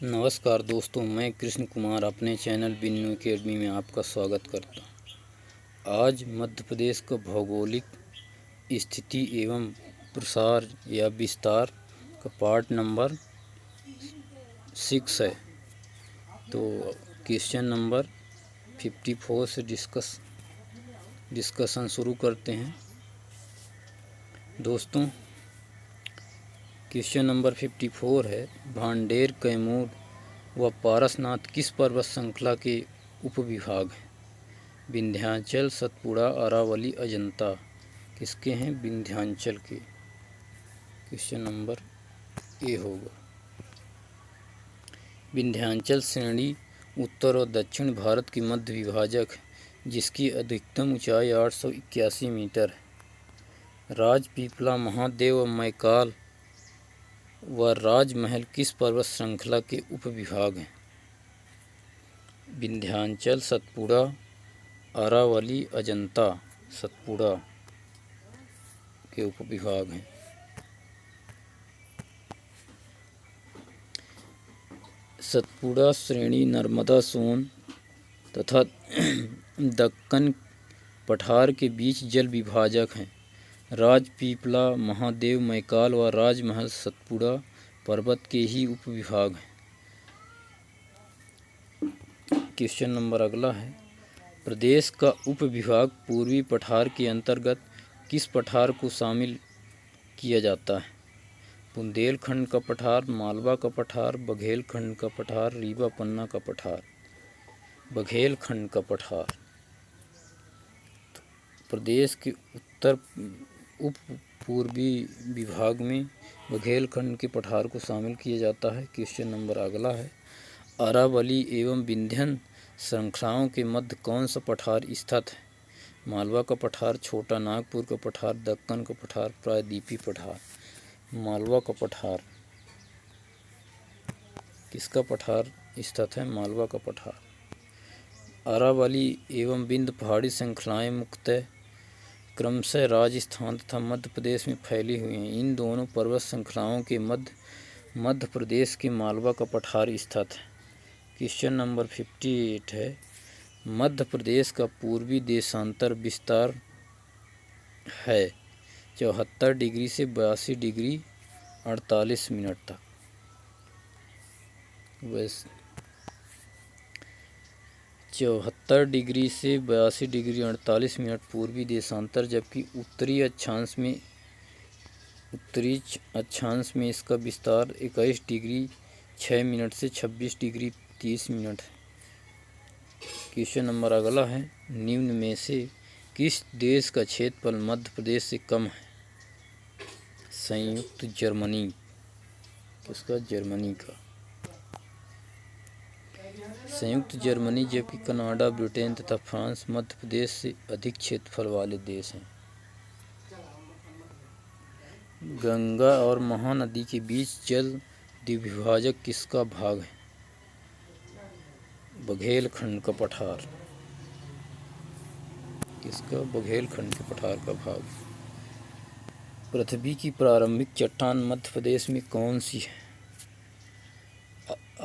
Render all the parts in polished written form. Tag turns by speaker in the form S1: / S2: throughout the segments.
S1: नमस्कार दोस्तों, मैं कृष्ण कुमार अपने चैनल बिन्नू एकेडमी में आपका स्वागत करता हूँ। आज मध्य प्रदेश का भौगोलिक स्थिति एवं प्रसार या विस्तार का पार्ट नंबर 6 है। तो क्वेश्चन नंबर 54 से डिस्कशन शुरू करते हैं। दोस्तों, क्वेश्चन नंबर 54 है, भांडेर, कैमूर व पारसनाथ किस पर्वत श्रृंखला के उपविभाग हैं? विंध्याचल, सतपुड़ा, अरावली, अजंता किसके हैं? विंध्याचल के। क्वेश्चन नंबर ए होगा। विंध्याचल श्रेणी उत्तर और दक्षिण भारत की मध्य विभाजक है, जिसकी अधिकतम ऊंचाई 881 मीटर है। राजपीपला, महादेव, मैकाल व राजमहल किस पर्वत श्रृंखला के उपविभाग हैं? विंध्याचल, सतपुड़ा, अरावली, अजंता सतपुड़ा के उपविभाग हैं। सतपुड़ा श्रेणी नर्मदा, सोन तथा दक्कन पठार के बीच जल विभाजक हैं। राजपीपला, महादेव, मैकाल व राजमहल सतपुड़ा पर्वत के ही उपविभाग हैं। क्वेश्चन नंबर अगला है, प्रदेश का उपविभाग पूर्वी पठार के अंतर्गत किस पठार को शामिल किया जाता है? बुंदेलखंड का पठार, मालवा का पठार, बघेलखंड का पठार, रीवा पन्ना का पठार। बघेलखंड का पठार। प्रदेश के उत्तर उप पूर्वी विभाग में बघेलखंड के पठार को शामिल किया जाता है। क्वेश्चन नंबर अगला है, अरावली एवं विंध्यन श्रृंखलाओं के मध्य कौन सा पठार स्थित है? मालवा का पठार, छोटा नागपुर का पठार, दक्कन का पठार, प्रायद्वीपीय पठार। मालवा का पठार। किसका पठार स्थित है? मालवा का पठार। अरावली एवं विंध्य पहाड़ी श्रृंखलाएं मुख्यतः क्रमशः राजस्थान तथा मध्य प्रदेश में फैली हुई हैं। इन दोनों पर्वत श्रृंखलाओं के मध्य प्रदेश के मालवा का पठार स्थित है। क्वेश्चन नंबर 58 है, मध्य प्रदेश का पूर्वी देशांतर विस्तार है 74 डिग्री से 82 डिग्री 48 मिनट तक। वैसे 74 डिग्री से 82 डिग्री 48 मिनट पूर्वी देशांतर, जबकि उत्तरी अक्षांश में इसका विस्तार 21 डिग्री 6 मिनट से 26 डिग्री 30 मिनट है। क्वेश्चन नंबर अगला है, निम्न में से किस देश का क्षेत्रफल मध्य प्रदेश से कम है? संयुक्त जर्मनी। किसका? जर्मनी का। संयुक्त जर्मनी, जबकि कनाडा, ब्रिटेन तथा फ्रांस मध्य प्रदेश से अधिक क्षेत्रफल वाले देश हैं। गंगा और महानदी के बीच जल द्विभाजक किसका भाग है? बघेलखंड का पठार। किसका? बघेलखंड के पठार का भाग। पृथ्वी की प्रारंभिक चट्टान मध्य प्रदेश में कौन सी है?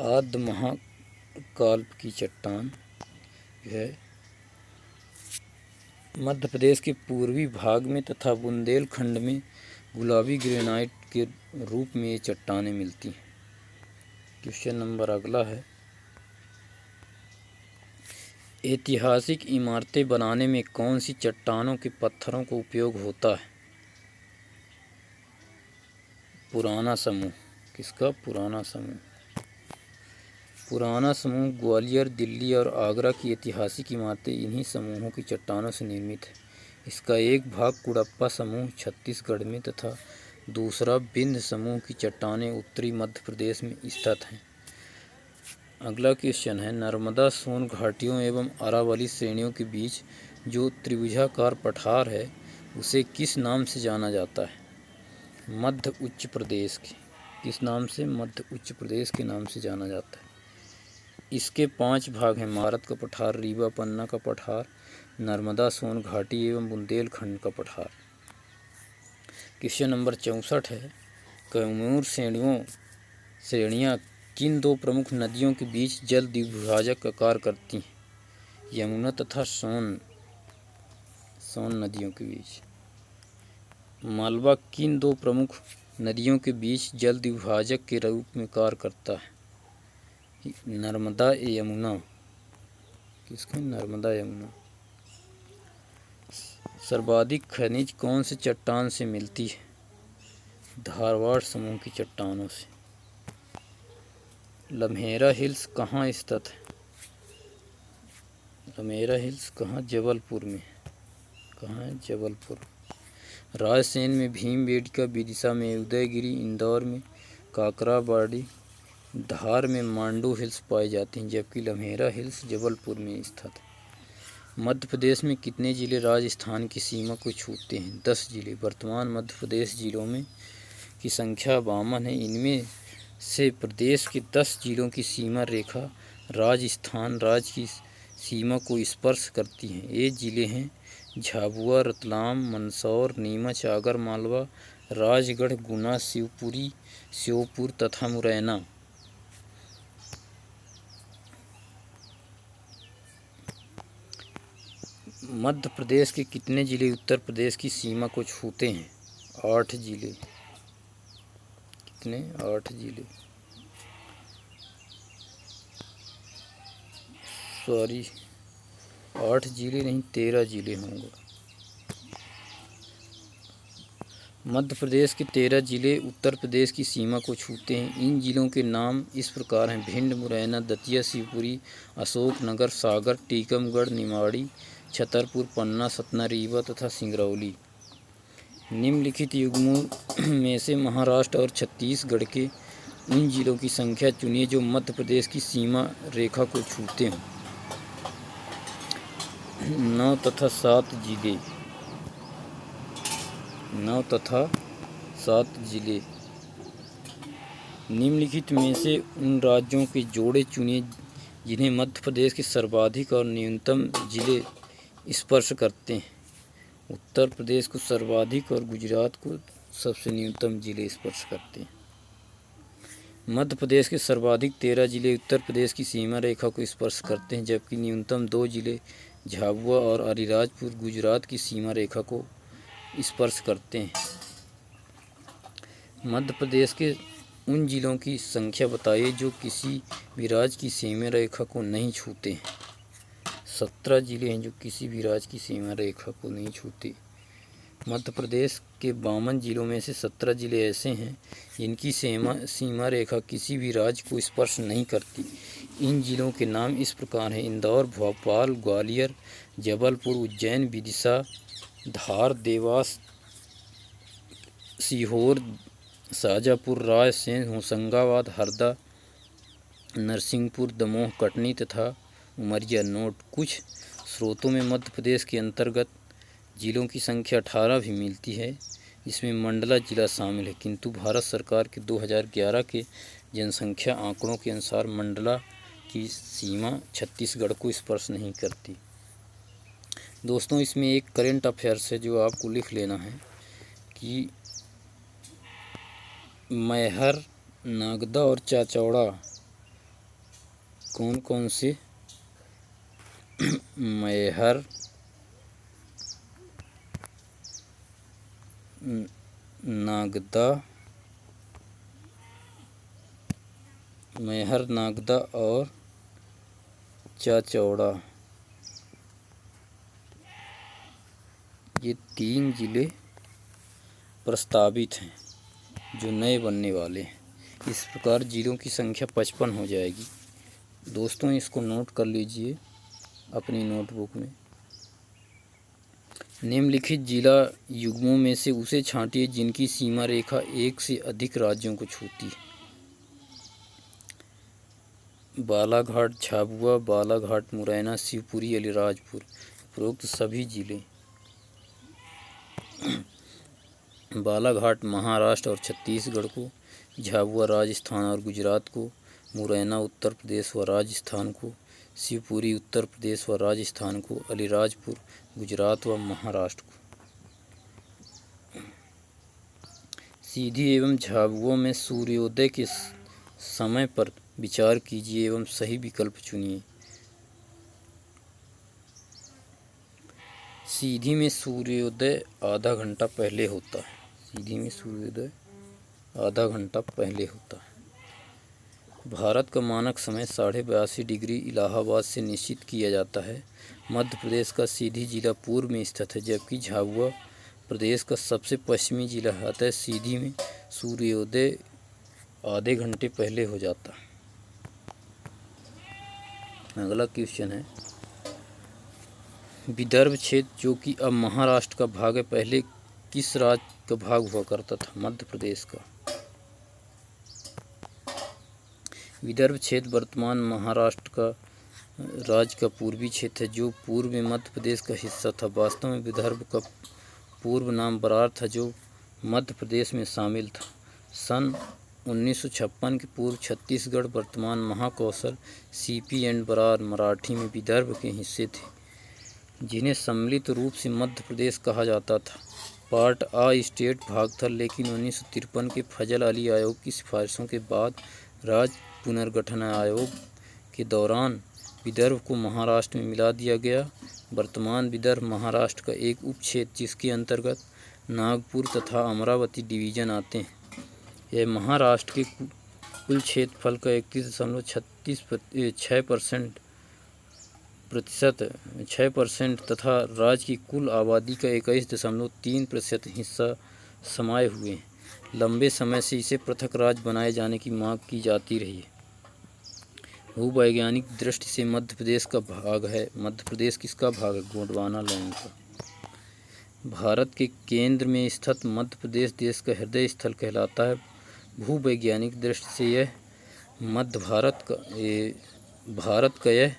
S1: आद्य महाकाल की चट्टान है मध्य प्रदेश के पूर्वी भाग में तथा बुंदेलखंड में गुलाबी ग्रेनाइट के रूप में ये चट्टानें मिलती हैं। क्वेश्चन नंबर अगला है, ऐतिहासिक इमारतें बनाने में कौन सी चट्टानों के पत्थरों का उपयोग होता है? पुराना समूह। किसका? पुराना समूह। पुराना समूह ग्वालियर, दिल्ली और आगरा की ऐतिहासिक इमारतें इन्हीं समूहों की चट्टानों से निर्मित है। इसका एक भाग कुड़प्पा समूह छत्तीसगढ़ में तथा दूसरा विंध्य समूह की चट्टानें उत्तरी मध्य प्रदेश में स्थित हैं। अगला क्वेश्चन है, नर्मदा, सोन घाटियों एवं अरावली श्रेणियों के बीच जो त्रिभुजाकार पठार है उसे किस नाम से जाना जाता है? मध्य उच्च प्रदेश के। किस नाम से? मध्य उच्च प्रदेश के नाम से जाना जाता है। इसके 5 भाग हैं, भारत का पठार, रीवा पन्ना का पठार, नर्मदा, सोन घाटी एवं बुंदेलखंड का पठार। क्वेश्चन नंबर 64 है, कैमूर श्रेणियाँ किन दो प्रमुख नदियों के बीच जल द्विभाजक का कार्य करती हैं? यमुना तथा सोन नदियों के बीच। मालवा किन दो प्रमुख नदियों के बीच जल द्विभाजक के रूप में कार्य करता है? नर्मदा यमुना। किसका? नर्मदा यमुना। सर्वाधिक खनिज कौन से चट्टान से मिलती है? धारवाड़ समूह की चट्टानों से। लम्हेरा हिल्स कहाँ स्थित है? लम्हेरा हिल्स कहाँ? जबलपुर में। कहाँ है? जबलपुर। रायसेन में भीमबेटका, विदिशा में उदयगिरी, इंदौर में काकराबाड़ी, धार में मांडू हिल्स पाई जाती हैं, जबकि लम्हेरा हिल्स जबलपुर में स्थित है। मध्य प्रदेश में कितने जिले राजस्थान की सीमा को छूते हैं? 10 जिले। वर्तमान मध्य प्रदेश जिलों में की संख्या 52 है। इनमें से प्रदेश के 10 जिलों की सीमा रेखा राजस्थान राज्य की सीमा को स्पर्श करती है। ये जिले हैं झाबुआ, रतलाम, मंदसौर, नीमच, आगर मालवा, राजगढ़, गुना, शिवपुरी, श्योपुर तथा मुरैना। मध्य प्रदेश के कितने जिले उत्तर प्रदेश की सीमा को छूते हैं? 8 जिले। कितने? 8 जिले। सॉरी, 8 जिले नहीं, 13 जिले होंगे। मध्य प्रदेश के 13 जिले उत्तर प्रदेश की सीमा को छूते हैं। इन जिलों के नाम इस प्रकार हैं: भिंड, मुरैना, दतिया, शिवपुरी, अशोकनगर, सागर, टीकमगढ़, निमाड़ी, छतरपुर, पन्ना, सतना, रीवा तथा सिंगरौली। निम्नलिखित युग्मों में से महाराष्ट्र और छत्तीसगढ़ के उन जिलों की संख्या चुनिए जो मध्य प्रदेश की सीमा रेखा को छूते हों। 9 तथा 7 जिले। 9 तथा 7 जिले। निम्नलिखित में से उन राज्यों के जोड़े चुनिए जिन्हें मध्य प्रदेश के सर्वाधिक और न्यूनतम जिले स्पर्श करते हैं। उत्तर प्रदेश को सर्वाधिक और गुजरात को सबसे न्यूनतम जिले स्पर्श करते हैं। मध्य प्रदेश के सर्वाधिक 13 जिले उत्तर प्रदेश की सीमा रेखा को स्पर्श करते हैं, जबकि न्यूनतम 2 जिले झाबुआ और अलीराजपुर गुजरात की सीमा रेखा को स्पर्श करते हैं। मध्य प्रदेश के उन जिलों की संख्या बताइए जो किसी भी राज्य की सीमा रेखा को नहीं छूते हैं। 17 जिले हैं जो किसी भी राज्य की सीमा रेखा को नहीं छूते। मध्य प्रदेश के 52 जिलों में से 17 जिले ऐसे हैं जिनकी सीमा रेखा किसी भी राज्य को स्पर्श नहीं करती। इन जिलों के नाम इस प्रकार हैं: इंदौर, भोपाल, ग्वालियर, जबलपुर, उज्जैन, विदिशा, धार, देवास, सीहोर, शाजापुर, रायसेन, होशंगाबाद, हरदा, नरसिंहपुर, दमोह, कटनी तथा उमरिया। नोट: कुछ स्रोतों में मध्य प्रदेश के अंतर्गत जिलों की संख्या 18 भी मिलती है, जिसमें मंडला जिला शामिल है, किंतु भारत सरकार के 2011 के जनसंख्या आंकड़ों के अनुसार मंडला की सीमा छत्तीसगढ़ को स्पर्श नहीं करती। दोस्तों, इसमें एक करंट अफेयर्स है जो आपको लिख लेना है कि मैहर, नागदा और चाचौड़ा कौन कौन से मैहर, नागदा और चाचौड़ा, ये 3 जिले प्रस्तावित हैं जो नए बनने वाले हैं। इस प्रकार जिलों की संख्या 55 हो जाएगी। दोस्तों, इसको नोट कर लीजिए अपनी नोटबुक में। निम्नलिखित जिला युग्मों में से उसे छांटिए जिनकी सीमा रेखा 1 से अधिक राज्यों को छूती है। बालाघाट, झाबुआ, बालाघाट, मुरैना, शिवपुरी, अलीराजपुर। उपरोक्त सभी जिले बालाघाट महाराष्ट्र और छत्तीसगढ़ को, झाबुआ राजस्थान और गुजरात को, मुरैना उत्तर प्रदेश व राजस्थान को, शिवपुरी उत्तर प्रदेश व राजस्थान को, अलीराजपुर गुजरात व महाराष्ट्र को। सीधी एवं झाबुआ में सूर्योदय के समय पर विचार कीजिए एवं सही विकल्प चुनिए। सीधी में सूर्योदय आधा घंटा पहले होता है। सीधी में सूर्योदय आधा घंटा पहले होता है। भारत का मानक समय 82.5 डिग्री इलाहाबाद से निश्चित किया जाता है। मध्य प्रदेश का सीधी जिला पूर्व में स्थित है, जबकि झाबुआ प्रदेश का सबसे पश्चिमी जिला है। अतः सीधी में सूर्योदय आधे घंटे पहले हो जाता है। अगला क्वेश्चन है, विदर्भ क्षेत्र जो कि अब महाराष्ट्र का भाग है, पहले किस राज्य का भाग हुआ करता था? मध्य प्रदेश का। विदर्भ क्षेत्र वर्तमान महाराष्ट्र का राज्य का पूर्वी क्षेत्र है, जो पूर्व में मध्य प्रदेश का हिस्सा था। वास्तव में विदर्भ का पूर्व नाम बरार था, जो मध्य प्रदेश में शामिल था। सन 1956 के पूर्व छत्तीसगढ़ वर्तमान महाकौशल सीपी एंड बरार मराठी में विदर्भ के हिस्से थे, जिन्हें सम्मिलित रूप से मध्य प्रदेश कहा जाता था। पार्ट आ स्टेट भाग था, लेकिन 1953 के फजल अली आयोग की सिफारिशों के बाद राज्य पुनर्गठन आयोग के दौरान विदर्भ को महाराष्ट्र में मिला दिया गया। वर्तमान विदर्भ महाराष्ट्र का एक उपक्षेत्र, जिसके अंतर्गत नागपुर तथा अमरावती डिवीजन आते हैं। यह महाराष्ट्र के कुल क्षेत्रफल का 31.6% तथा राज्य की कुल आबादी का 21.3% हिस्सा समाये हुए हैं। लंबे समय से इसे पृथक राज्य बनाए जाने की मांग की जाती रही है। भूवैज्ञानिक दृष्टि से मध्य प्रदेश का भाग है। मध्य प्रदेश किसका भाग है? गोंडवाना लैंड का। भारत के केंद्र में स्थित मध्य प्रदेश देश का हृदय स्थल कहलाता है। भूवैज्ञानिक दृष्टि से यह मध्य भारत का यह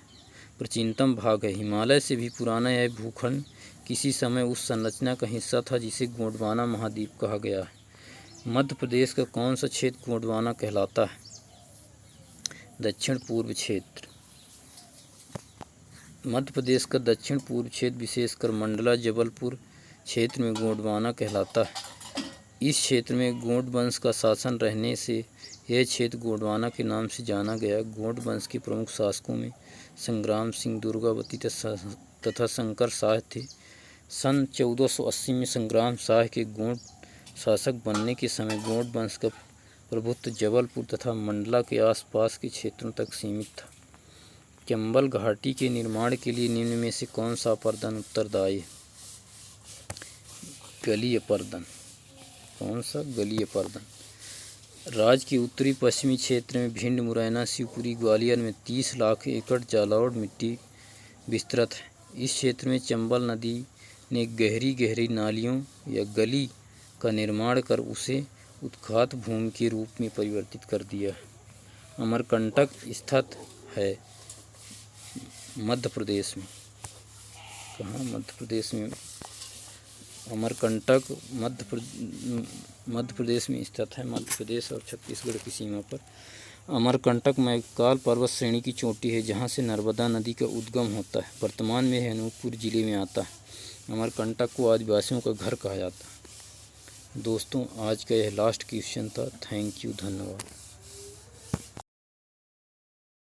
S1: प्राचीनतम भाग है। हिमालय से भी पुराना यह भूखंड किसी समय उस संरचना का हिस्सा था जिसे गोंडवाना महाद्वीप कहा गया है। मध्य प्रदेश का कौन सा क्षेत्र गोंडवाना कहलाता है? दक्षिण पूर्व क्षेत्र। मध्य प्रदेश का दक्षिण पूर्व क्षेत्र विशेषकर मंडला जबलपुर क्षेत्र में गोंडवाना कहलाता है। इस क्षेत्र में गोंड वंश का शासन रहने से यह क्षेत्र गोंडवाना के नाम से जाना गया। गोंड वंश के प्रमुख शासकों में संग्राम सिंह, दुर्गावती तथा शंकर शाह थे। सन 1480 में संग्राम शाह के गोंड शासक बनने के समय गोंड वंश का प्रभुत्व जबलपुर तथा मंडला के आसपास के क्षेत्रों तक सीमित था। चंबल घाटी के निर्माण के लिए निम्न में से कौन सा अपर्दन उत्तरदायी है? गलीय अपर्दन। कौन सा? गलीय अपर्दन। राज्य के उत्तरी पश्चिमी क्षेत्र में भिंड, मुरैना, शिवपुरी, ग्वालियर में 30 लाख एकड़ जलोढ़ मिट्टी विस्तृत है। इस क्षेत्र में चंबल नदी ने गहरी नालियों या गली का निर्माण कर उसे उत्खात भूमि के रूप में परिवर्तित कर दिया। अमरकंटक स्थित है मध्य प्रदेश में। कहाँ? मध्य प्रदेश में अमरकंटक मध्य प्रदेश में स्थित है। मध्य प्रदेश और छत्तीसगढ़ की सीमा पर अमरकंटक मैकाल पर्वत श्रेणी की चोटी है, जहाँ से नर्मदा नदी का उद्गम होता है। वर्तमान में अनूपपुर जिले में आता है। अमरकंटक को आदिवासियों का घर कहा जाता है। दोस्तों, आज का यह लास्ट क्वेश्चन था। थैंक यू, धन्यवाद।